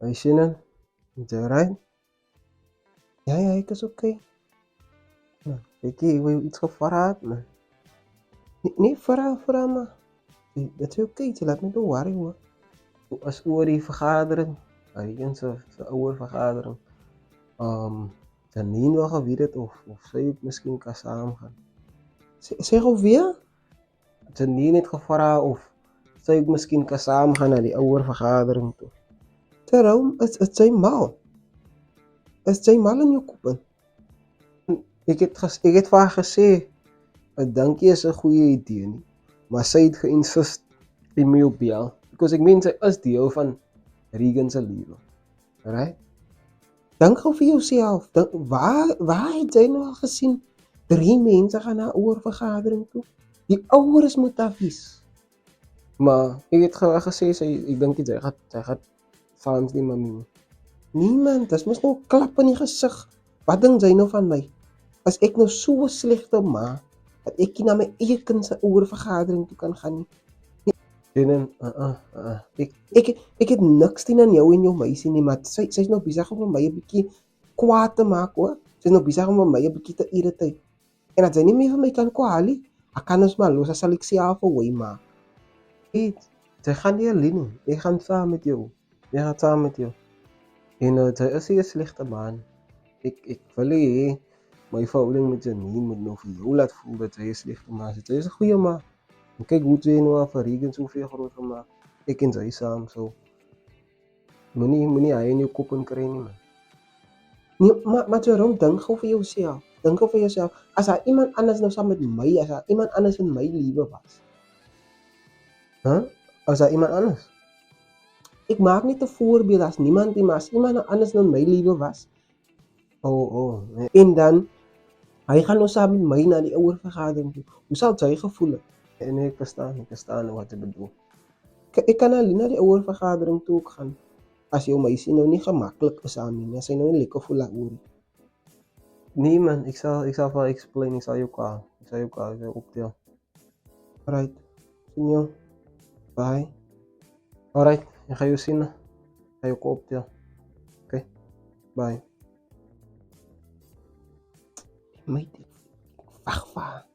Is je dan? Is je alright? Ja, ja, ik is oké. Nou, kijk hier, ik wil iets gevraagd, man. Niet vraag, man. Dat is oké, laat me don't worry, hoor. Als oor die vergadering, zijn oude vergadering, Janine wil geweet het of zij ook misschien kan samengaan. Zeg of weer? Janine het gevraagd of zij ook misschien kan samengaan naar die oude vergadering toe. Daarom, het zijn mal. Het zijn mal in je koppen. Ik het vaak gezegd, het dankje is een goede idee, nie? Maar sy het geïnsist in my op bel. Because ek meen sy is deel van Regan se lewe. Alright? Dink gou vir jouself, waar het jy nou al gesien 3 mense gaan na 'n oorvergadering toe? Die ouers moet daar wees. Maar ek het gesê ek dink sy gaan saans die mami. Niemand, dis mos nou 'n klap in die gesig. Wat dink jy nou van my? As ek nou so 'n slegte ma, dat ek nie na my eie kind se oorvergadering toe kan gaan nie. En ek het niks teen aan jou en jou meisie nie, maar sy's nou besig om my 'n bietjie kwaad te maak, hoor. Sy's nou besig om my 'n bietjie te irriteer. En as jy nie meer van my kan kwaad nie, ek kan ons maar los, dan sal ek self 'n wy maak. Jy gaan nie alleen nie. Ek gaan saam met jou. Ek gaan saam met jou. En sy is nie 'n slegte man. Ek wil hê my verhouding met Janine moet nou vir jou laat voel dat sy 'n slegte man is. Sy is 'n goeie man. En kyk hoe sy nou vir Regan soveel groot gemaak. Ek en sy saam, so moenie hy in jou kop in kry nie, man. Nee, maar Jerome, dink gou vir jouself. Dink gou vir jouself. As daar iemand anders nou saam met my, as daar iemand anders in my lewe was. As daar iemand anders. Ek maak net 'n voorbeeld as niemand nie, maar as iemand anders nou in my lewe was. Nee. En dan hy gaan nou saam met my na die ouer vergadering toe. Hoe sal jy gevoel het? En ek verstaan wat jy bedoel. Ek kan alleen na die ouer vergadering toe ook gaan. As jou meisie nou nie gemaklik is aan nie, as sy nou nie lekker voel daaroor nie. Nee man, ek sal vir explain, ek sal jou optel. Alright, sien jou. Bye. Alright, ek gaan jou sien. Ek gaan jou optel. Okay, bye. Mate, wag.